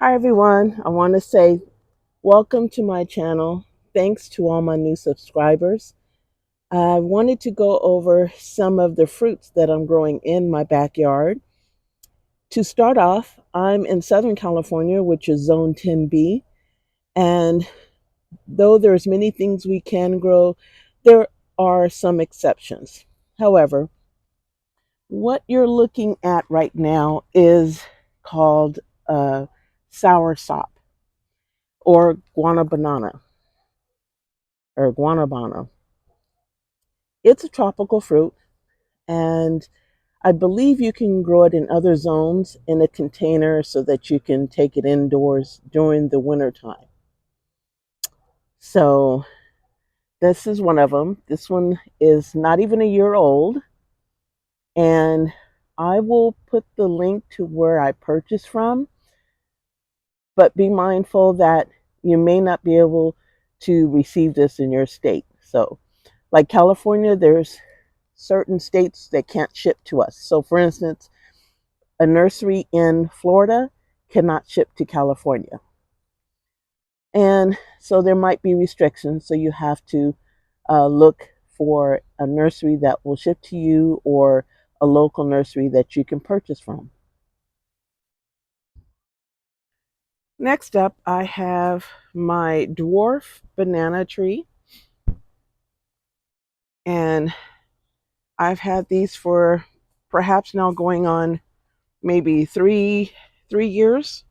Hi everyone. I want to say welcome to my channel. Thanks to all my new subscribers. I wanted to go over some of the fruits that I'm growing in my backyard. To start off, I'm in Southern California, which is Zone 10B, and though there's many things we can grow, there are some exceptions. However, what you're looking at right now is called sour sop or guanabana or guanabana. It's a tropical fruit, and I believe you can grow it in other zones in a container so that you can take it indoors during the winter time. So this is one of them. This one is not even a year old, and I will put the link to where I purchased from, but be mindful that you may not be able to receive this in your state. So, like California, there's certain states that can't ship to us. So, for instance, a nursery in Florida cannot ship to California. And so there might be restrictions. So you have to look for a nursery that will ship to you or a local nursery that you can purchase from. Next up, I have my dwarf banana tree. And I've had these for perhaps now going on maybe three years.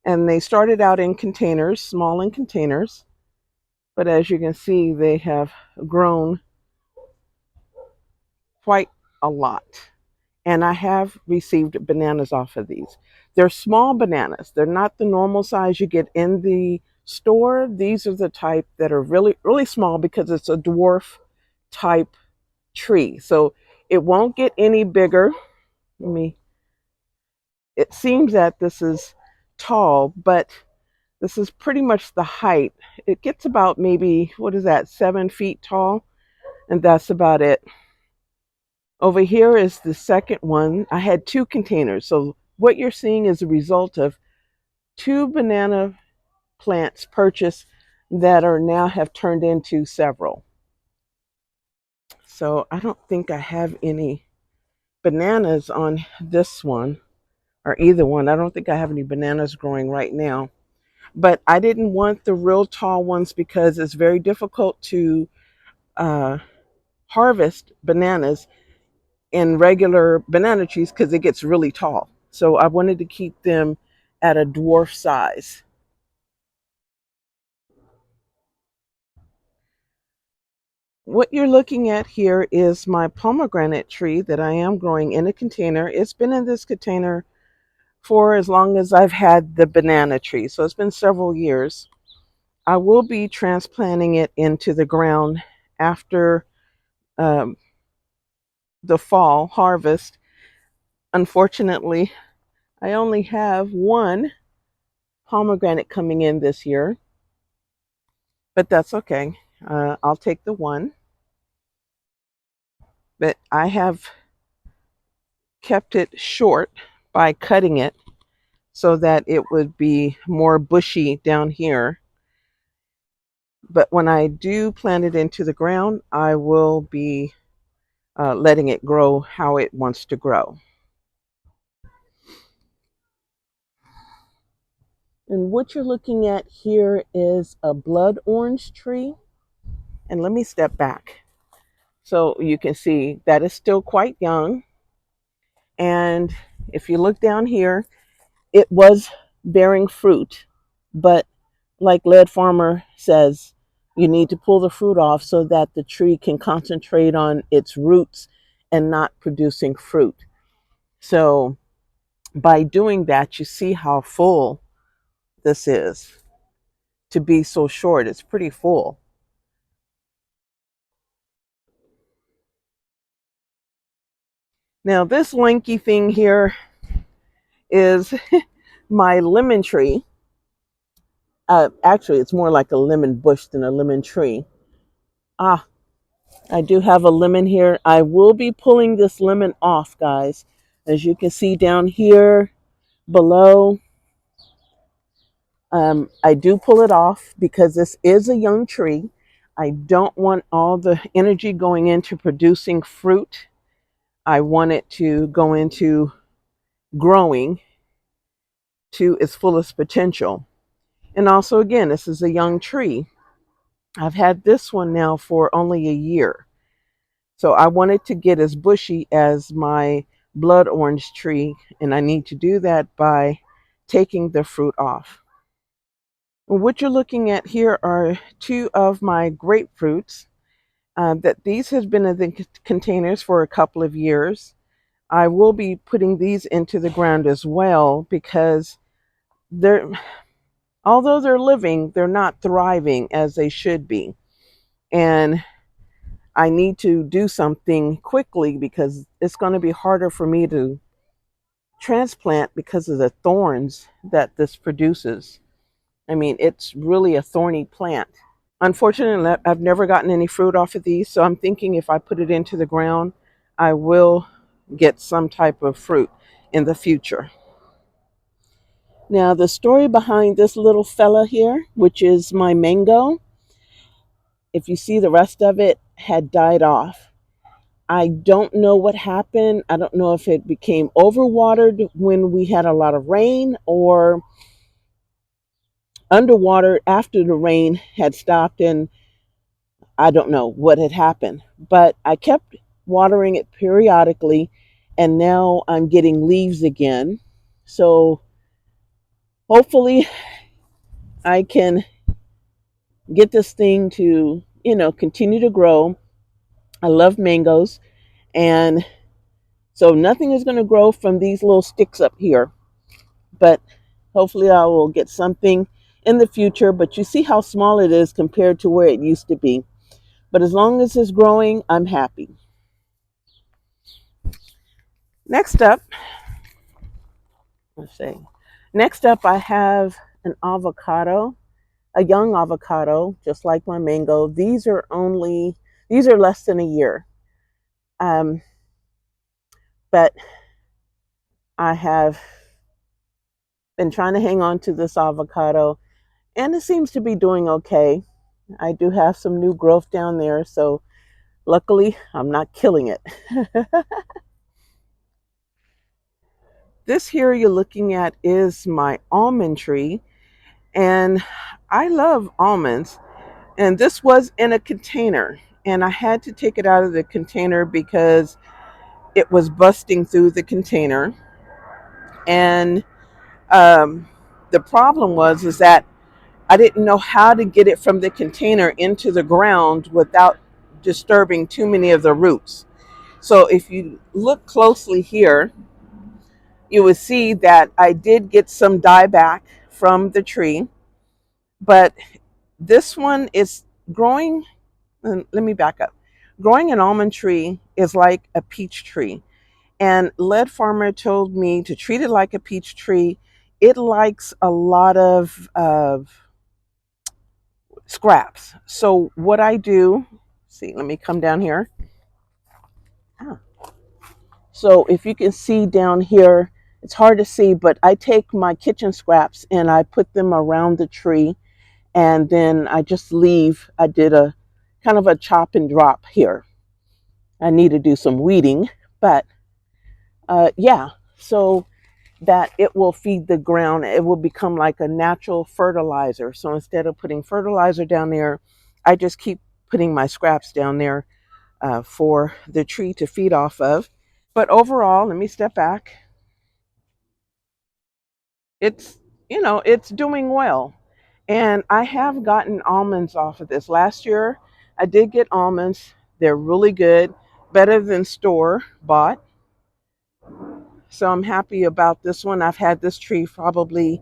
And they started out in containers, small in containers. But as you can see, they have grown quite a lot. And I have received bananas off of these. They're small bananas. They're not the normal size you get in the store. These are the type that are really, really small because it's a dwarf type tree. So it won't get any bigger. It seems that this is tall, but this is pretty much the height. It gets about maybe, what is that, 7 feet tall? And that's about it. Over here is the second one. I had two containers. So what you're seeing is a result of two banana plants purchased that are now have turned into several. So I don't think I have any bananas on this one or either one. I don't think I have any bananas growing right now. But I didn't want the real tall ones because it's very difficult to uh, harvest bananas in regular banana trees because it gets really tall. So I wanted to keep them at a dwarf size. What you're looking at here is my pomegranate tree that I am growing in a container. It's been in this container for as long as I've had the banana tree. So it's been several years. I will be transplanting it into the ground after um, the fall harvest. Unfortunately, I only have one pomegranate coming in this year, but that's okay. I'll take the one. But I have kept it short by cutting it so that it would be more bushy down here. But when I do plant it into the ground, I will be letting it grow how it wants to grow. And what you're looking at here is a blood orange tree. And let me step back so you can see that is still quite young. And if you look down here, it was bearing fruit. But like Lead Farmer says, you need to pull the fruit off so that the tree can concentrate on its roots and not producing fruit. So by doing that, you see how full this is. To be so short, it's pretty full. Now this lanky thing here is my lemon tree. Actually, it's more like a lemon bush than a lemon tree. Ah, I do have a lemon here. I will be pulling this lemon off, guys. As you can see down here below, I do pull it off because this is a young tree. I don't want all the energy going into producing fruit. I want it to go into growing to its fullest potential. And also, again, this is a young tree. I've had this one now for only a year. So I wanted to get as bushy as my blood orange tree, and I need to do that by taking the fruit off. What you're looking at here are two of my grapefruits. That these has been in the containers for a couple of years. I will be putting these into the ground as well because they're, although they're living, they're not thriving as they should be. And I need to do something quickly because it's going to be harder for me to transplant because of the thorns that this produces. I mean, it's really a thorny plant. Unfortunately, I've never gotten any fruit off of these, so I'm thinking if I put it into the ground, I will get some type of fruit in the future. Now, the story behind this little fella here, which is my mango, if you see the rest of it, had died off. I don't know what happened. I don't know if it became overwatered when we had a lot of rain or underwater after the rain had stopped, and I don't know what had happened. But I kept watering it periodically, and now I'm getting leaves again. So hopefully I can get this thing to, continue to grow. I love mangoes, and so nothing is going to grow from these little sticks up here. But hopefully I will get something in the future. But you see how small it is compared to where it used to be. But as long as it's growing, I'm happy. Next up, let's see. Next up, I have an avocado, a young avocado, just like my mango. These are less than a year. Um, but I have been trying to hang on to this avocado, and it seems to be doing okay. I do have some new growth down there, so luckily I'm not killing it. This here you're looking at is my almond tree, and I love almonds. And this was in a container, and I had to take it out of the container because it was busting through the container. And um, the problem was is that I didn't know how to get it from the container into the ground without disturbing too many of the roots. So if you look closely here, you will see that I did get some dieback from the tree, but this one is growing. Let me back up. Growing an almond tree is like a peach tree. And Lead Farmer told me to treat it like a peach tree. It likes a lot of scraps. So what I do, see, let me come down here. Ah. So if you can see down here, it's hard to see, but I take my kitchen scraps and I put them around the tree, and then I just leave. I did a kind of a chop and drop here. I need to do some weeding, but yeah, so that it will feed the ground. It will become like a natural fertilizer. So instead of putting fertilizer down there, I just keep putting my scraps down there for the tree to feed off of. But overall, let me step back. It's, it's doing well. And I have gotten almonds off of this. Last year, I did get almonds. They're really good, better than store bought. So I'm happy about this one. I've had this tree probably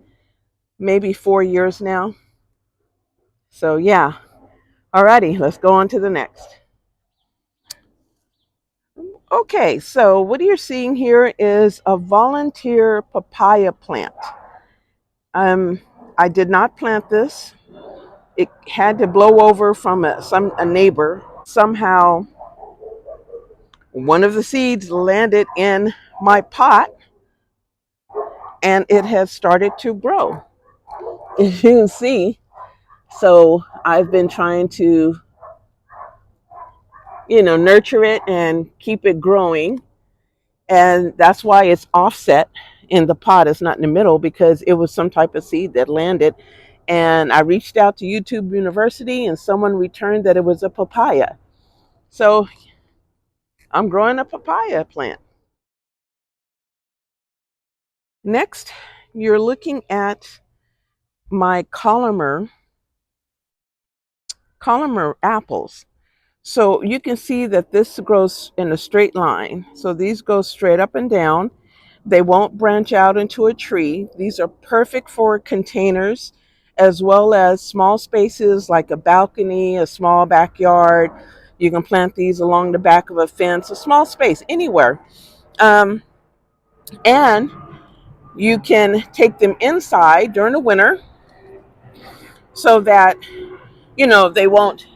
maybe 4 years now. So yeah. Alrighty, let's go on to the next. Okay, so what you're seeing here is a volunteer papaya plant. Um, I did not plant this. It had to blow over from a neighbor. Somehow, one of the seeds landed in my pot, and it has started to grow. as you can see. So I've been trying to, nurture it and keep it growing. And that's why it's offset in the pot. It's not in the middle because it was some type of seed that landed. And I reached out to YouTube University and someone returned that it was a papaya. So I'm growing a papaya plant. Next, you're looking at my columnar apples. So you can see that this grows in a straight line. So these go straight up and down. They won't branch out into a tree. These are perfect for containers as well as small spaces like a balcony, a small backyard. You can plant these along the back of a fence, a small space, anywhere. And you can take them inside during the winter so that, they won't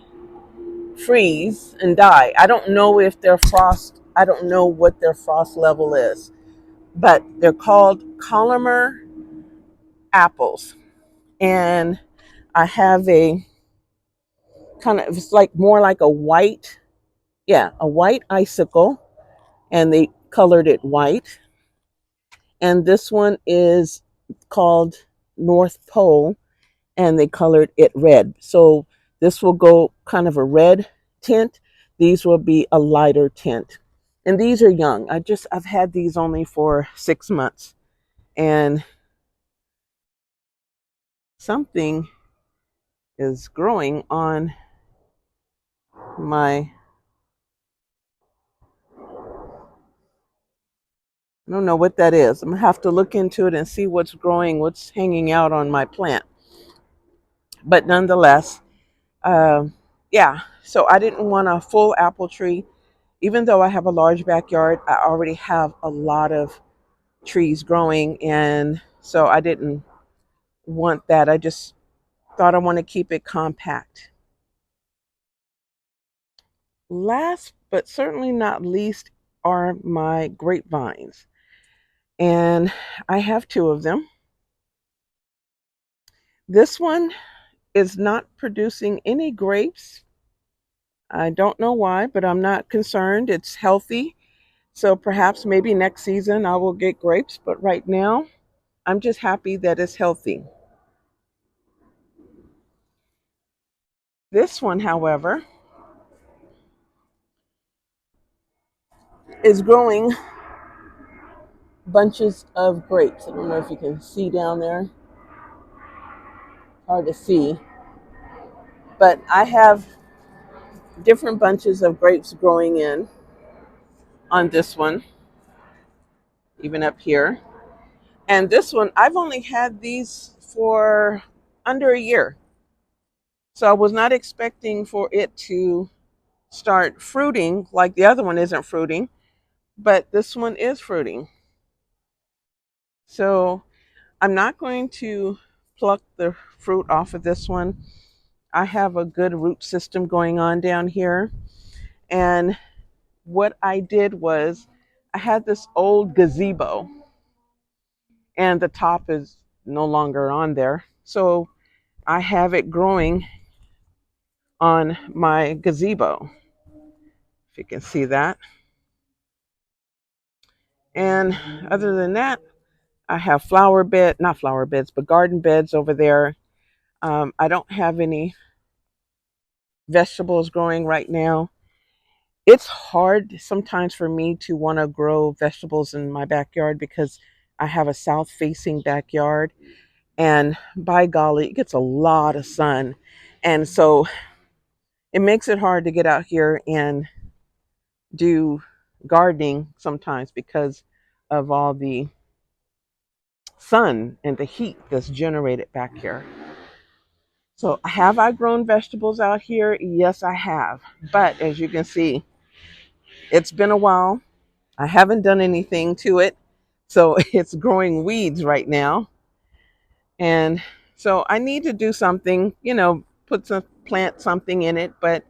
freeze and die. I don't know if they're frost, I don't know what their frost level is, but they're called columnar apples. And I have a kind of, it's like more like a white icicle, and they colored it white. And this one is called North Pole, and they colored it red. So this will go kind of a red tint. These will be a lighter tint. And these are young. I've had these only for 6 months. And something is growing on my, I don't know what that is. I'm gonna have to look into it and see what's growing, what's hanging out on my plant. But nonetheless, uh, yeah. So I didn't want a full apple tree. Even though I have a large backyard, I already have a lot of trees growing, and so I didn't want that. I just thought I want to keep it compact. Last but certainly not least are my grapevines, and I have two of them. This one is not producing any grapes. I don't know why, but I'm not concerned. It's healthy. So perhaps maybe next season I will get grapes, but right now I'm just happy that it's healthy. This one, however, is growing bunches of grapes. I don't know if you can see down there. Hard to see. But I have different bunches of grapes growing in on this one, even up here. And this one, I've only had these for under a year. So I was not expecting for it to start fruiting like the other one isn't fruiting, but this one is fruiting. So I'm not going to pluck the fruit off of this one. I have a good root system going on down here. And what I did was I had this old gazebo, and the top is no longer on there. So I have it growing on my gazebo, if you can see that. And other than that, I have not flower beds, but garden beds over there. I don't have any vegetables growing right now. It's hard sometimes for me to want to grow vegetables in my backyard because I have a south facing backyard, and by golly, it gets a lot of sun. And so it makes it hard to get out here and do gardening sometimes because of all the sun and the heat that's generated back here. So, have I grown vegetables out here? Yes, I have. But as you can see, it's been a while. I haven't done anything to it. So, it's growing weeds right now. And so I need to do something, plant something in it. But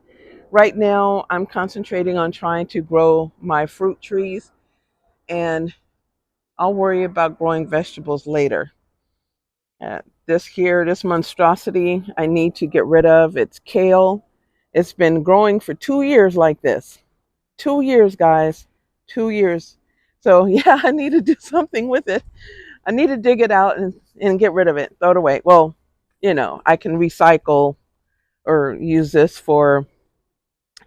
right now, I'm concentrating on trying to grow my fruit trees, and I'll worry about growing vegetables later. This here, this monstrosity, I need to get rid of. It's kale. It's been growing for 2 years like this. 2 years, guys. 2 years. So yeah, I need to do something with it. I need to dig it out and get rid of it, throw it away. Well, I can recycle or use this for,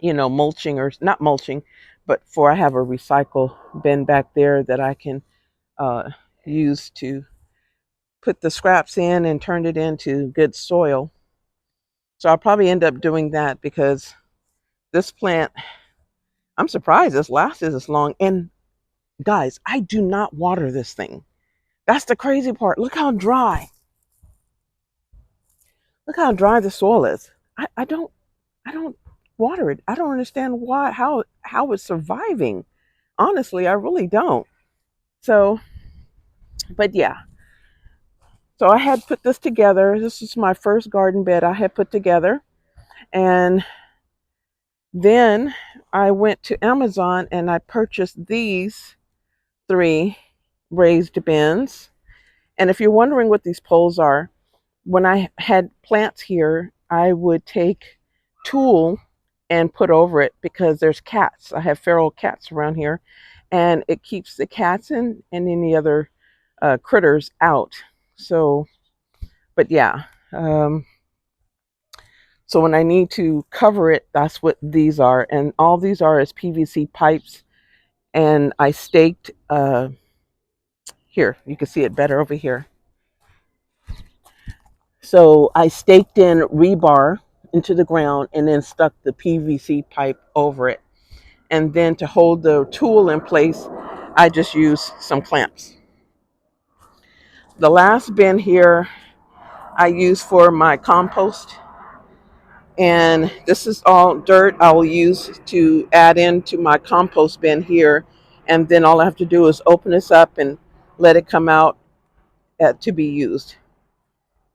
mulching, or not mulching, but I have a recycle bin back there that I can uh, use to put the scraps in and turn it into good soil. So I'll probably end up doing that because this plant, I'm surprised this lasted this long. And guys, I do not water this thing. That's the crazy part. Look how dry. Look how dry the soil is. I don't water it. I don't understand how it's surviving. Honestly, I really don't. So, but yeah. So I had put this together. This is my first garden bed I had put together. And then I went to Amazon and I purchased these 3 raised bins. And if you're wondering what these poles are, when I had plants here, I would take tulle and put over it because there's cats. I have feral cats around here, and it keeps the cats and any other critters out. So, but yeah. So when I need to cover it, that's what these are. And all these are is PVC pipes. And I staked, here, you can see it better over here. So I staked in rebar into the ground and then stuck the PVC pipe over it. And then to hold the tool in place, I just used some clamps. The last bin here I use for my compost. And this is all dirt I will use to add into my compost bin here. And then all I have to do is open this up and let it come out to be used.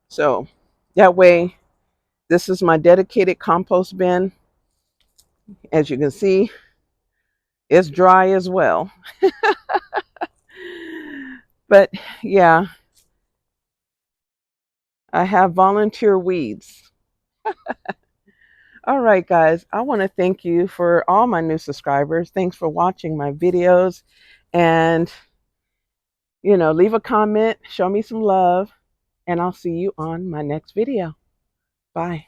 So that way, this is my dedicated compost bin. As you can see, it's dry as well. But yeah, I have volunteer weeds. All right, guys, I want to thank you for all my new subscribers. Thanks for watching my videos. And, leave a comment, show me some love, and I'll see you on my next video. Bye.